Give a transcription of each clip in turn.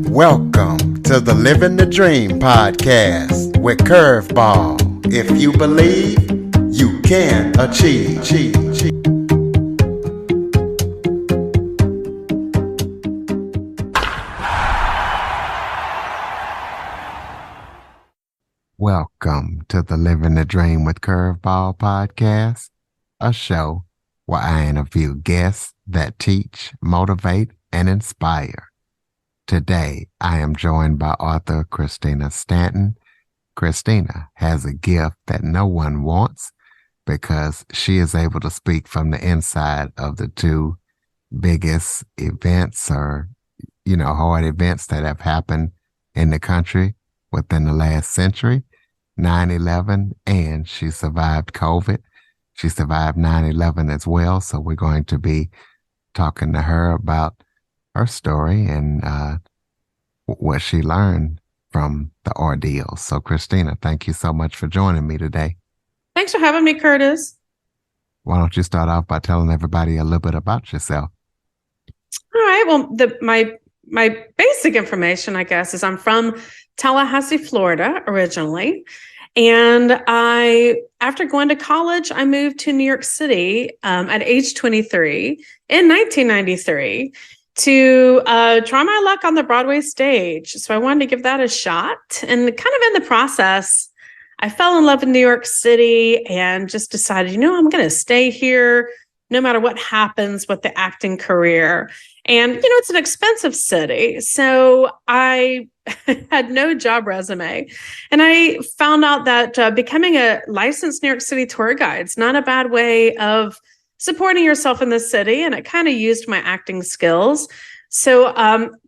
Welcome to the Living the Dream podcast with Curveball. If you believe, you can achieve. Welcome to the Living the Dream with Curveball podcast, a show where I interview guests that teach, motivate, and inspire. Today, I am joined by author Christina Stanton. Christina has a gift that no one wants because she is able to speak from the inside of the two biggest events or, hard events that have happened in the country within the last century, 9/11, and she survived COVID. She survived 9/11 as well. So we're going to be talking to her about her story and what she learned from the ordeal. So Christina, thank you so much for joining me today. Thanks for having me, Curtis. Why don't you start off by telling everybody a little bit about yourself? All right. Well, my basic information, I guess, is I'm from Tallahassee, Florida, originally. And after going to college, I moved to New York City at age 23 in 1993 to try my luck on the Broadway stage. So I wanted to give that a shot. And kind of in the process, I fell in love with New York City and just decided, I'm going to stay here no matter what happens with the acting career. And, it's an expensive city. So I had no job resume. And I found out that becoming a licensed New York City tour guide is not a bad way of supporting yourself in the city. And it kind of used my acting skills. So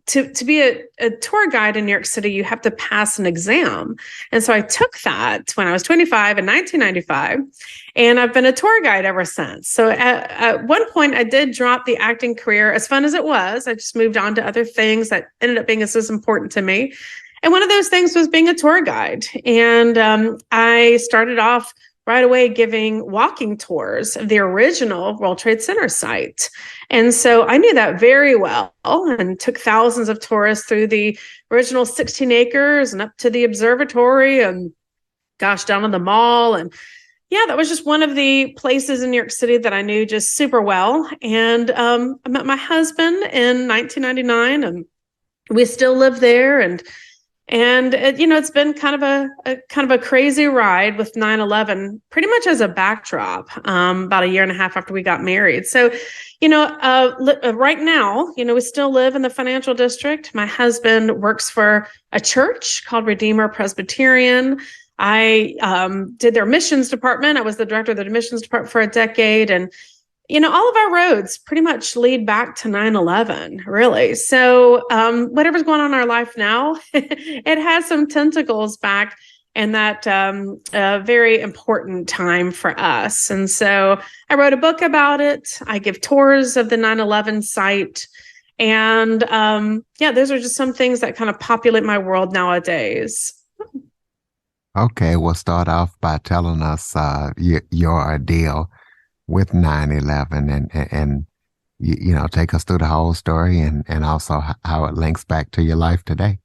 to be a tour guide in New York City, you have to pass an exam. And so I took that when I was 25 in 1995, and I've been a tour guide ever since. So at one point, I did drop the acting career, as fun as it was. I just moved on to other things that ended up being as important to me. And one of those things was being a tour guide. And I started off right away giving walking tours of the original World Trade Center site. And so I knew that very well and took thousands of tourists through the original 16 acres and up to the observatory and down to the mall. And yeah, that was just one of the places in New York City that I knew just super well. And I met my husband in 1999 and we still live there. And it's been kind of a crazy ride with 9/11, pretty much as a backdrop, about a year and a half after we got married. So, right now, we still live in the financial district. My husband works for a church called Redeemer Presbyterian. I did their missions department. I was the director of the missions department for a decade. And all of our roads pretty much lead back to 9/11, really. So whatever's going on in our life now, it has some tentacles back in that very important time for us. And so I wrote a book about it. I give tours of the 9/11 site. And those are just some things that kind of populate my world nowadays. Okay, we'll start off by telling us your ordeal with 9/11 and take us through the whole story and also how it links back to your life today.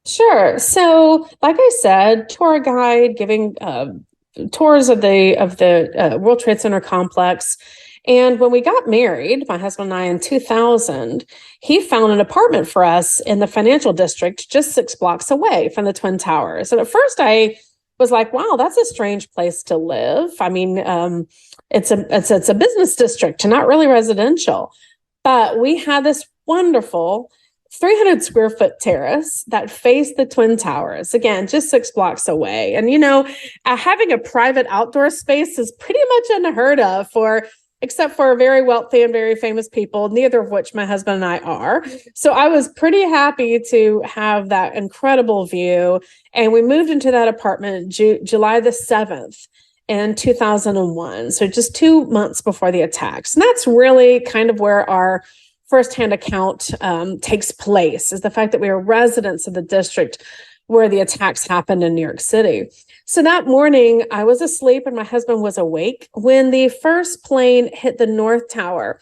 Sure. So like I said, tour guide, giving tours of the World Trade Center complex. And when we got married, my husband and I in 2000, he found an apartment for us in the financial district just 6 blocks away from the Twin Towers. And at first I was like, wow, that's a strange place to live. I mean, it's a business district, not really residential. But we had this wonderful 300 square foot terrace that faced the Twin Towers, again, just 6 blocks away. And, having a private outdoor space is pretty much unheard of except for very wealthy and very famous people, neither of which my husband and I are. So I was pretty happy to have that incredible view. And we moved into that apartment July the 7th in 2001. So just 2 months before the attacks. And that's really kind of where our firsthand account takes place, is the fact that we are residents of the district where the attacks happened in New York City. So that morning, I was asleep and my husband was awake when the first plane hit the North Tower,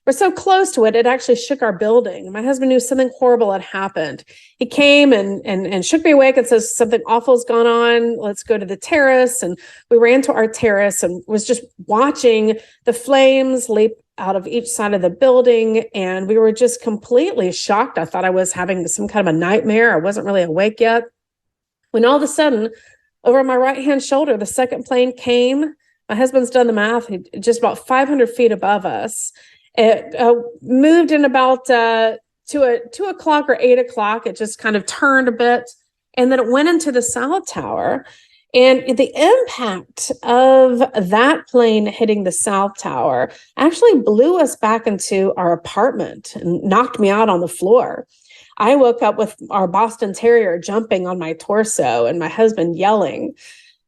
were so close to it, it actually shook our building. My husband knew something horrible had happened. He came and shook me awake and says, something awful's gone on. Let's go to the terrace. And we ran to our terrace and was just watching the flames leap out of each side of the building. And we were just completely shocked. I thought I was having some kind of a nightmare. I wasn't really awake yet. When all of a sudden, over my right-hand shoulder, the second plane came. My husband's done the math, just about 500 feet above us. It moved in about 2 o'clock or 8 o'clock. It just kind of turned a bit, and then it went into the south tower. And the impact of that plane hitting the south tower actually blew us back into our apartment and knocked me out on the floor. I woke up with our Boston Terrier jumping on my torso and my husband yelling.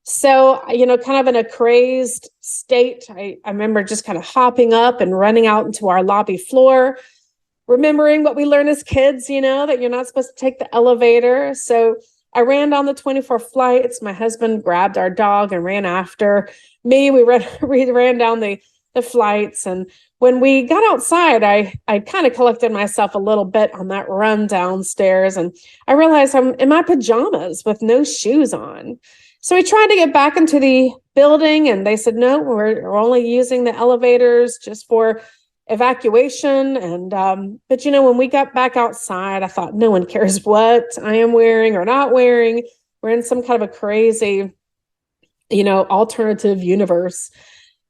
So, kind of in a crazed state, I remember just kind of hopping up and running out into our lobby floor, remembering what we learned as kids, that you're not supposed to take the elevator. So I ran down the 24 flights. My husband grabbed our dog and ran after me. We ran down the flights. And when we got outside, I kind of collected myself a little bit on that run downstairs. And I realized I'm in my pajamas with no shoes on. So we tried to get back into the building, and they said, no, we're only using the elevators just for evacuation. And but when we got back outside, I thought, no one cares what I am wearing or not wearing. We're in some kind of a crazy, alternative universe.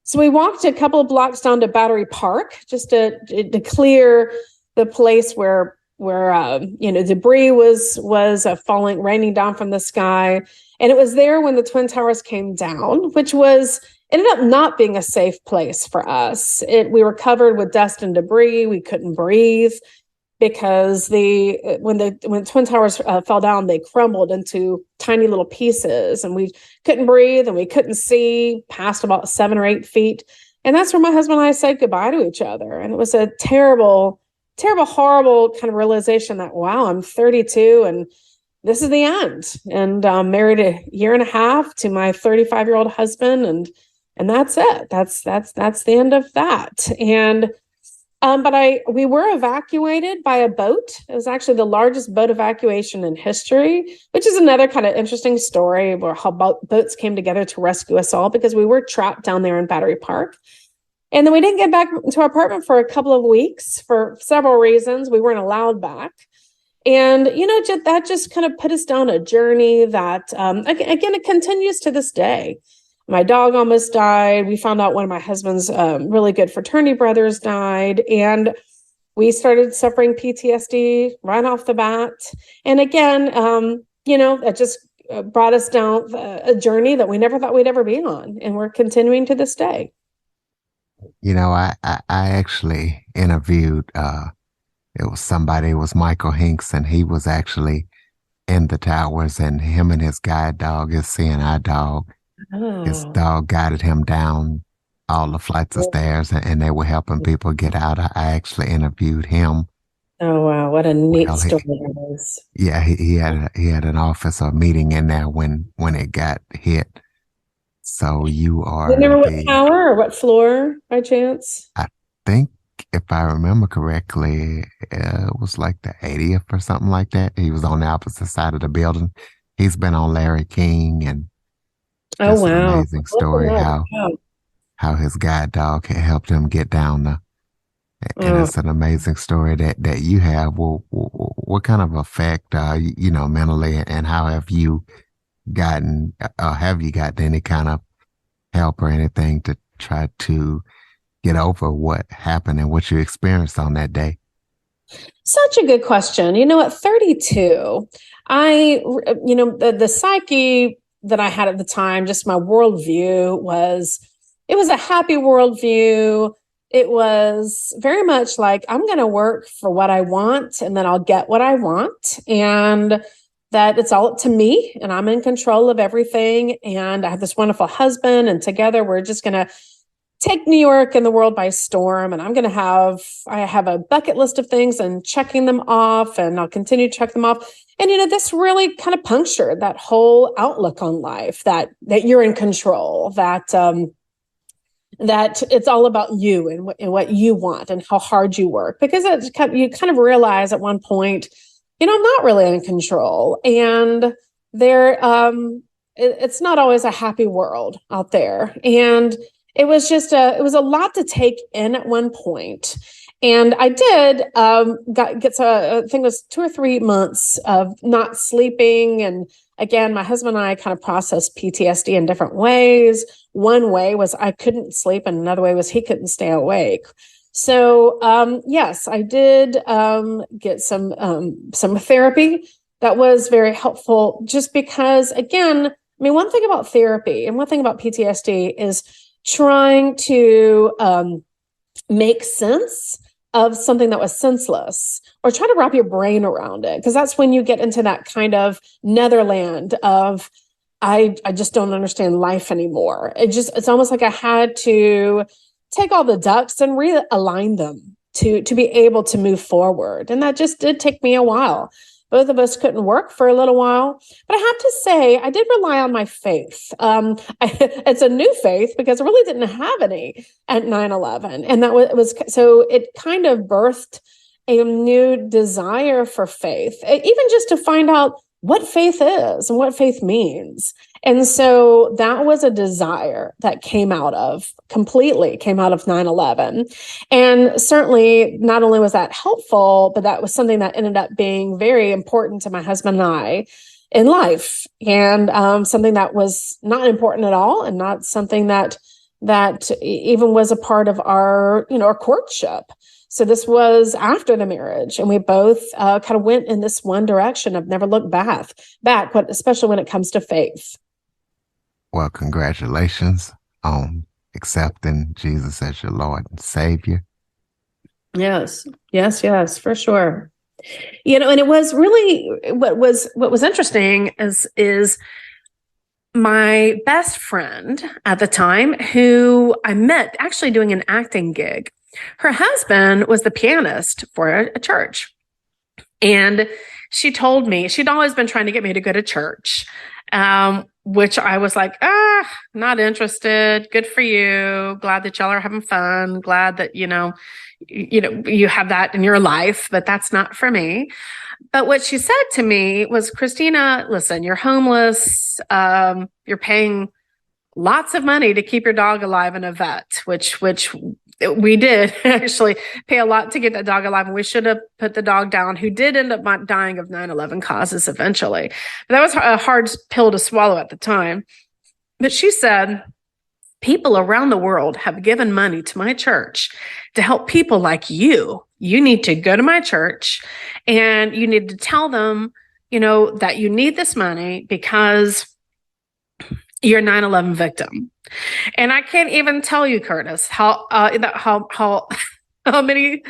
So we walked a couple of blocks down to Battery Park just to clear the place where debris was falling, raining down from the sky. And it was there when the Twin Towers came down, which ended up not being a safe place for us. We were covered with dust and debris. We couldn't breathe because when the Twin Towers fell down, they crumbled into tiny little pieces, and we couldn't breathe and we couldn't see past about 7 or 8 feet. And that's where my husband and I said goodbye to each other. And it was a terrible, horrible kind of realization that, wow, I'm 32 and this is the end. And married a year and a half to my 35-year-old husband. And that's it. That's the end of that. And but we were evacuated by a boat. It was actually the largest boat evacuation in history, which is another kind of interesting story where how boats came together to rescue us all, because we were trapped down there in Battery Park. And then we didn't get back to our apartment for a couple of weeks for several reasons. We weren't allowed back. And, that just kind of put us down a journey that, again, it continues to this day. My dog almost died. We found out one of my husband's really good fraternity brothers died. And we started suffering PTSD right off the bat. And again, that just brought us down a journey that we never thought we'd ever be on. And we're continuing to this day. I actually interviewed, it was Michael Hinks, and he was actually in the towers, and him and his guide dog, his CNI dog, his dog guided him down all the flights of stairs, and they were helping people get out. I actually interviewed him. Oh, wow. What a neat story that is. Yeah, he had an office or meeting in there when it got hit. So you are. Remember what tower or what floor by chance? I think, if I remember correctly, it was like the 80th or something like that. He was on the opposite side of the building. He's been on Larry King, and an amazing story how his guide dog had helped him get down and it's an amazing story that you have. Well, what kind of effect, mentally, and how have you gotten any kind of help or anything to try to get over what happened and what you experienced on that day? Such a good question. At 32, the psyche that I had at the time, just my worldview it was a happy worldview. It was very much like, I'm going to work for what I want, and then I'll get what I want. And that it's all up to me, and I'm in control of everything. And I have this wonderful husband, and together we're just going to take New York and the world by storm. And I have a bucket list of things and checking them off, and I'll continue to check them off. And, this really kind of punctured that whole outlook on life, that you're in control, that that it's all about you and what you want and how hard you work, because you kind of realize at one point, I'm not really in control, and it's not always a happy world out there. And it was a lot to take in at one point. And I did get I think it was 2 or 3 months of not sleeping. And again, my husband and I kind of processed PTSD in different ways. One way was I couldn't sleep, and another way was he couldn't stay awake. So yes, I did get some therapy that was very helpful, just because, again, I mean, one thing about therapy and one thing about PTSD is trying to make sense of something that was senseless, or try to wrap your brain around it. Because that's when you get into that kind of netherland of, I just don't understand life anymore. It's almost like I had to take all the ducks and realign them to be able to move forward. And that just did take me a while. Both of us couldn't work for a little while, but I have to say, I did rely on my faith. It's a new faith because I really didn't have any at 9/11. And that was so it kind of birthed a new desire for faith, even just to find out what faith is and what faith means. And so that was a desire that completely came out of 9/11. And certainly not only was that helpful, but that was something that ended up being very important to my husband and I in life, and something that was not important at all, and not something that even was a part of our courtship. So this was after the marriage, and we both kind of went in this one direction of never looked back, especially when it comes to faith. Well, congratulations on accepting Jesus as your Lord and Savior. Yes, for sure. And it was really what was interesting is my best friend at the time, who I met actually doing an acting gig. Her husband was the pianist for a church. And she told me she'd always been trying to get me to go to church, which I was like, not interested. Good for you. Glad that y'all are having fun. Glad that, you have that in your life, but that's not for me. But what she said to me was, Christina, listen, you're homeless. You're paying lots of money to keep your dog alive in a vet, which we did actually pay a lot to get that dog alive, and we should have put the dog down, who did end up dying of 9/11 causes eventually. But that was a hard pill to swallow at the time. But she said, people around the world have given money to my church to help people like you. You need to go to my church, and you need to tell them, that you need this money because you're a 9/11 victim. And I can't even tell you, Curtis, how many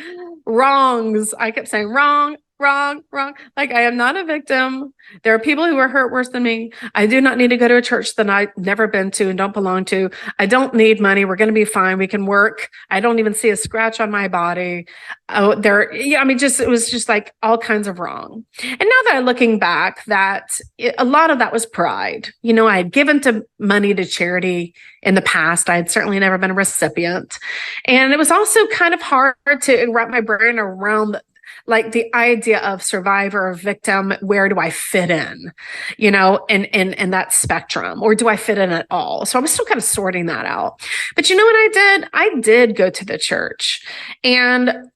wrongs I kept saying. Wrong. Like, I am not a victim. There are people who are hurt worse than me. I do not need to go to a church that I've never been to and don't belong to. I don't need money. We're going to be fine. We can work. I don't even see a scratch on my body. It was just like all kinds of wrong. And now that I'm looking back, a lot of that was pride. I had given money to charity in the past. I had certainly never been a recipient. And it was also kind of hard to wrap my brain around like the idea of survivor or victim. Where do I fit in, in that spectrum, or do I fit in at all? So I was still kind of sorting that out. But you know what I did? I did go to the church, and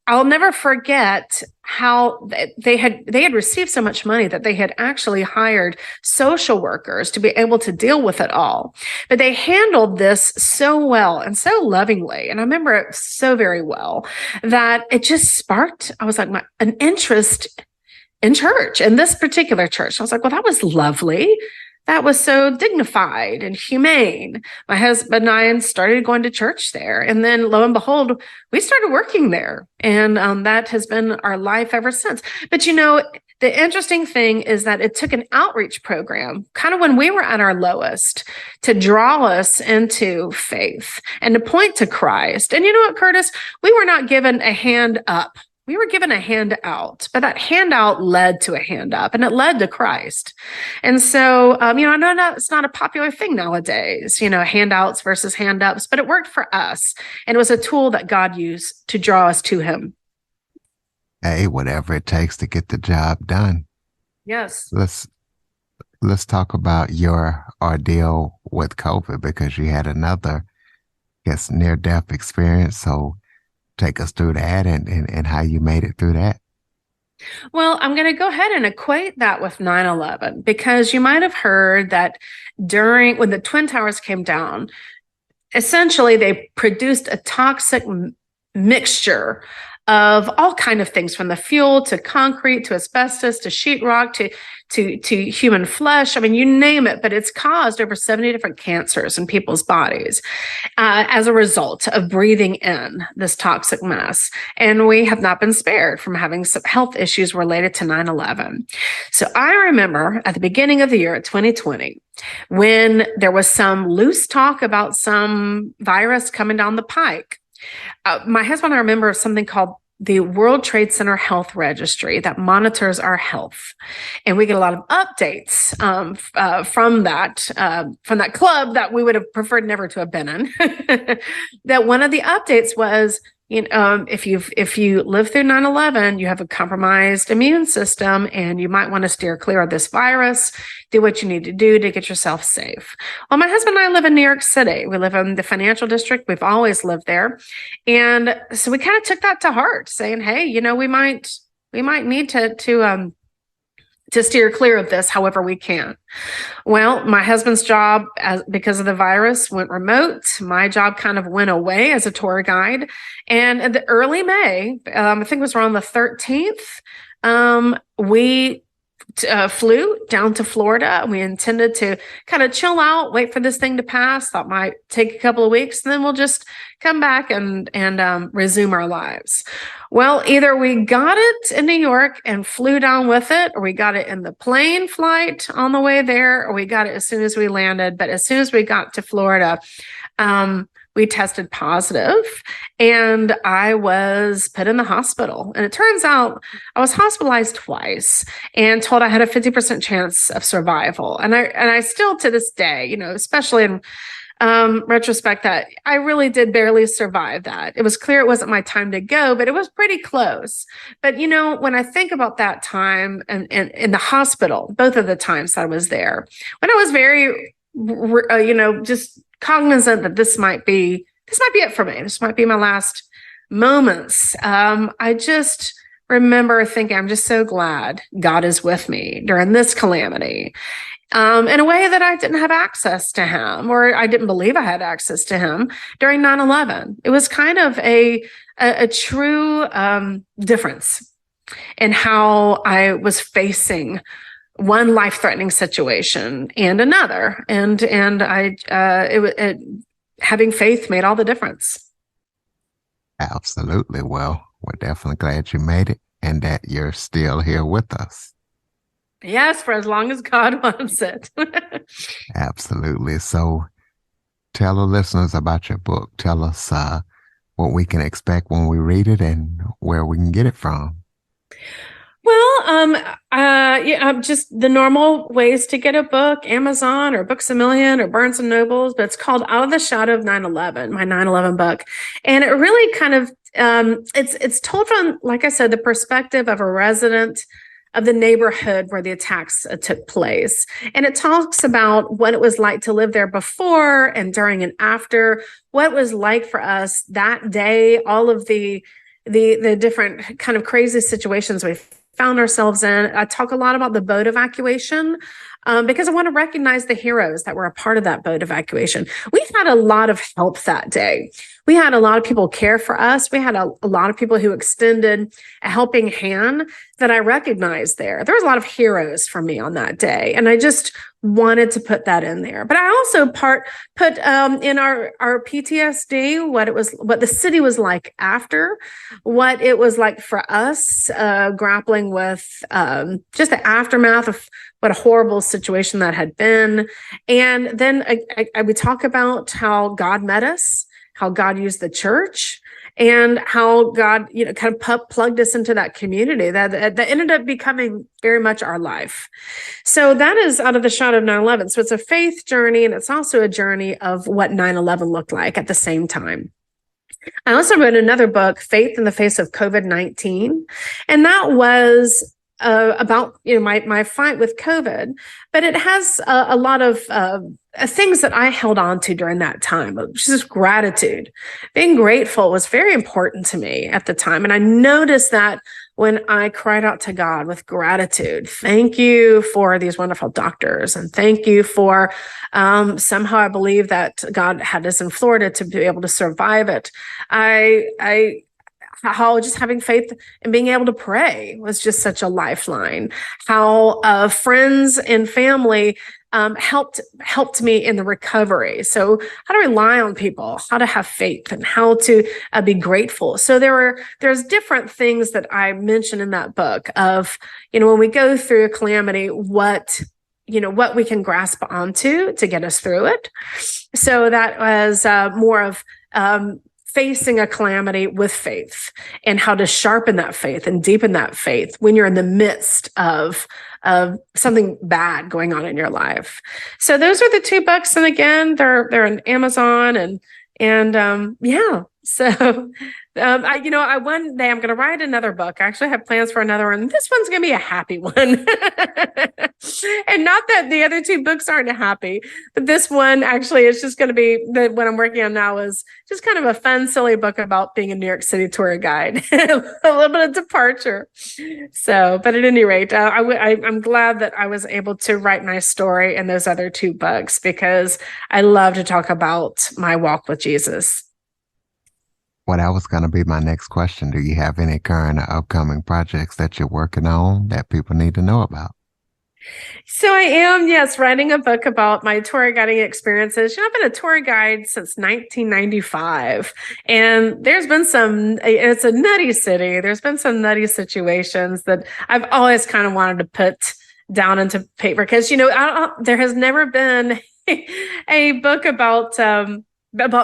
I'll never forget how they had received so much money that they had actually hired social workers to be able to deal with it all. But they handled this so well and so lovingly. And I remember it so very well that it just sparked, I was like, an interest in church, in this particular church. I was like, well, that was lovely. That was so dignified and humane. My husband and I started going to church there. And then lo and behold, we started working there. And that has been our life ever since. But the interesting thing is that it took an outreach program, kind of when we were at our lowest, to draw us into faith and to point to Christ. And you know what, Curtis? We were not given a hand up We were given a handout, but that handout led to a hand up, and it led to Christ. And so, I know it's not a popular thing nowadays, handouts versus hand ups, but it worked for us. And it was a tool that God used to draw us to him. Hey, whatever it takes to get the job done. Yes. Let's talk about your ordeal with COVID, because you had another, I guess, near-death experience. So take us through that and how you made it through that. Well, I'm going to go ahead and equate that with 9/11, because you might have heard that when the Twin Towers came down, essentially they produced a toxic mixture of all kind of things, from the fuel to concrete to asbestos to sheetrock to human flesh. I mean, you name it, but it's caused over 70 different cancers in people's bodies as a result of breathing in this toxic mess. And we have not been spared from having some health issues related to 9/11. So I remember at the beginning of the year, 2020, when there was some loose talk about some virus coming down the pike. My husband and I remember something called the World Trade Center Health Registry that monitors our health, and we get a lot of updates from that club that we would have preferred never to have been in. That one of the updates was, if you live through 9/11, you have a compromised immune system, and you might want to steer clear of this virus. Do what you need to do to get yourself safe. Well, my husband and I live in New York City. We live in the financial district. We've always lived there, and so we kind of took that to heart, saying, "Hey, we might need to steer clear of this however we can." Well, my husband's job, because of the virus, went remote. My job kind of went away as a tour guide. And in the early May, I think it was around the 13th, we flew down to Florida. We intended to kind of chill out, wait for this thing to pass. Thought might take a couple of weeks, and then we'll just come back and resume our lives. Well, either we got it in New York and flew down with it, or we got it in the plane flight on the way there, or we got it as soon as we landed. But as soon as we got to Florida, we tested positive, and I was put in the hospital. And it turns out I was hospitalized twice and told I had a 50% chance of survival. And I still, to this day, especially in retrospect, that I really did barely survive that. It was clear it wasn't my time to go, but it was pretty close. But, when I think about that time and in the hospital, both of the times that I was there, when I was very, just cognizant that this might be it for me. This might be my last moments. I just remember thinking, I'm just so glad God is with me during this calamity. In a way that I didn't have access to him, or I didn't believe I had access to him during 9/11. It was kind of a true difference in how I was facing one life-threatening situation and another, and having faith made all the difference. Absolutely. Well, we're definitely glad you made it and that you're still here with us. Yes, for as long as God wants it. Absolutely. So tell the listeners about your book. Tell us what we can expect when we read it and where we can get it from. Well, just the normal ways to get a book, Amazon or Books A Million or Barnes and Nobles, but it's called Out of the Shadow of 9/11, my 9/11 book. And it really kind of, it's told from, like I said, the perspective of a resident of the neighborhood where the attacks took place. And it talks about what it was like to live there before and during and after, what it was like for us that day, all of the different kind of crazy situations we found ourselves in. I talk a lot about the boat evacuation because I want to recognize the heroes that were a part of that boat evacuation. We've had a lot of help that day. We had a lot of people care for us. We had a lot of people who extended a helping hand that I recognized there. There was a lot of heroes for me on that day. And I just wanted to put that in there. But I also put in our PTSD what the city was like after, what it was like for us grappling with just the aftermath of what a horrible situation that had been. And then I would talk about how God met us, how God used the church, and how God, kind of plugged us into that community that ended up becoming very much our life. So that is Out of the Shadow of 9/11. So it's a faith journey, and it's also a journey of what 9/11 looked like at the same time. I also wrote another book, Faith in the Face of COVID-19. And that was about my fight with COVID, but it has a lot of things that I held on to during that time, which is gratitude. Being grateful was very important to me at the time. And I noticed that when I cried out to God with gratitude, thank you for these wonderful doctors, and thank you for somehow I believe that God had us in Florida to be able to survive it. How just having faith and being able to pray was just such a lifeline. How friends and family helped me in the recovery. So how to rely on people, how to have faith, and how to be grateful. So there's different things that I mentioned in that book of, when we go through a calamity, what we can grasp onto to get us through it. So that was more of facing a calamity with faith, and how to sharpen that faith and deepen that faith when you're in the midst of something bad going on in your life. So those are the two books, and again, they're on Amazon, and yeah. So I one day I'm going to write another book. I actually have plans for another one. This one's going to be a happy one. And not that the other two books aren't happy, but this one actually is just going to be what I'm working on now is just kind of a fun, silly book about being a New York City tour guide, a little bit of departure. So, but at any rate, I'm glad that I was able to write my story in those other two books, because I love to talk about my walk with Jesus. Well, that was going to be my next question. Do you have any current or upcoming projects that you're working on that people need to know about? So I am, yes, writing a book about my tour guiding experiences. I've been a tour guide since 1995, and it's a nutty city. There's been some nutty situations that I've always kind of wanted to put down into paper, because, there has never been a book about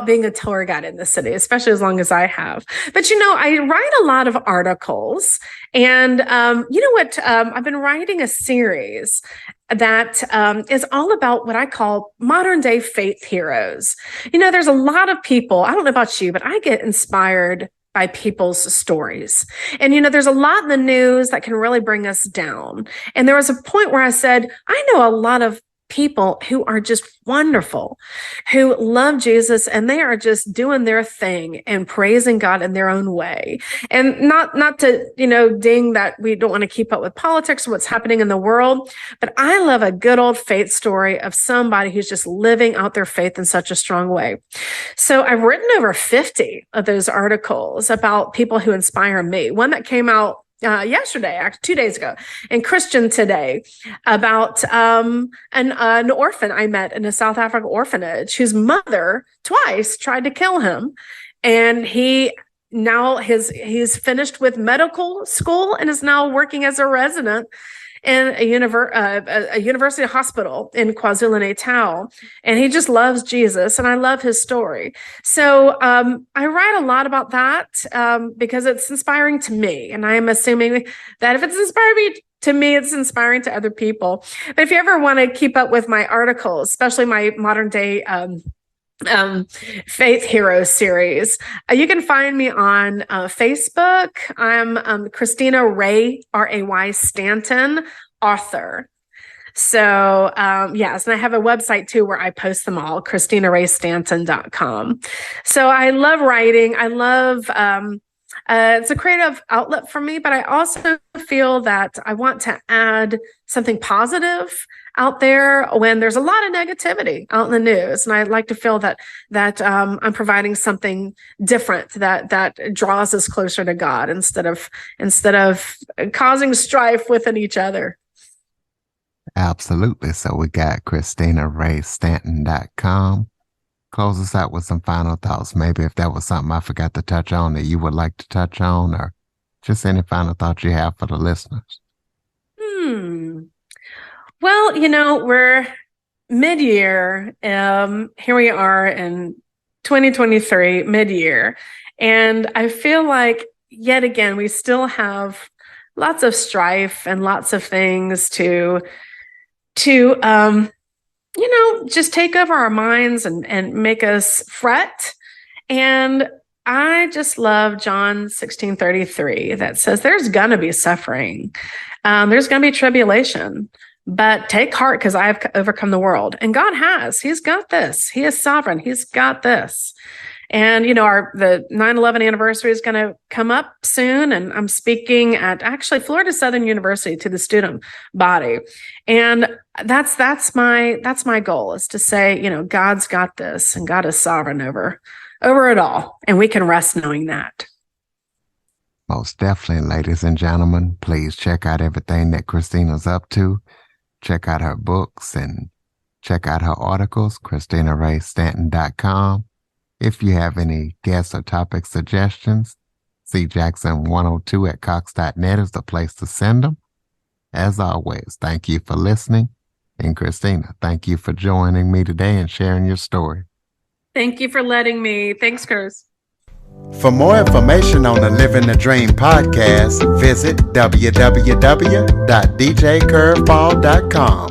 being a tour guide in the city, especially as long as I have. But, I write a lot of articles, and I've been writing a series that is all about what I call modern day faith heroes. There's a lot of people, I don't know about you, but I get inspired by people's stories. And, there's a lot in the news that can really bring us down. And there was a point where I said, I know a lot of people who are just wonderful, who love Jesus, and they are just doing their thing and praising God in their own way. And not to, ding that we don't want to keep up with politics or what's happening in the world, but I love a good old faith story of somebody who's just living out their faith in such a strong way. So I've written over 50 of those articles about people who inspire me. One that came out yesterday, actually 2 days ago, in Christian Today, about an orphan I met in a South Africa orphanage whose mother twice tried to kill him, and he's finished with medical school and is now working as a resident in a university hospital in KwaZulu-Natal, and he just loves Jesus, and I love his story. So I write a lot about that because it's inspiring to me, and I am assuming that if it's inspiring to me, it's inspiring to other people. But if you ever want to keep up with my articles, especially my modern day Faith Hero series, you can find me on Facebook. I'm Christina Ray, Ray Stanton, author. So yes, and I have a website too where I post them all, ChristinaRayStanton.com. So I love writing. I love it's a creative outlet for me, but I also feel that I want to add something positive out there when there's a lot of negativity out in the news. And I like to feel that I'm providing something different that draws us closer to God instead of causing strife within each other. Absolutely. So we got ChristinaRayStanton.com. Close us out with some final thoughts. Maybe if that was something I forgot to touch on that you would like to touch on, or just any final thoughts you have for the listeners. Well, we're mid-year. Here we are in 2023 mid-year. And I feel like, yet again, we still have lots of strife and lots of things to just take over our minds and make us fret. And I just love John 16:33 that says there's going to be suffering. There's going to be tribulation, but take heart because I have overcome the world. And God has. He's got this. He is sovereign. He's got this. And, the 9/11 anniversary is going to come up soon. And I'm speaking at actually Florida Southern University to the student body. And that's my goal, is to say, God's got this and God is sovereign over it all. And we can rest knowing that. Most definitely, ladies and gentlemen, please check out everything that Christina's up to. Check out her books and check out her articles, ChristinaRayStanton.com. If you have any guest or topic suggestions, cjackson102@cox.net is the place to send them. As always, thank you for listening. And Christina, thank you for joining me today and sharing your story. Thank you for letting me. Thanks, Chris. For more information on the Living the Dream podcast, visit www.djcurveball.com.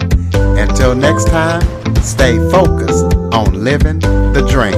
Until next time, stay focused on living the dream.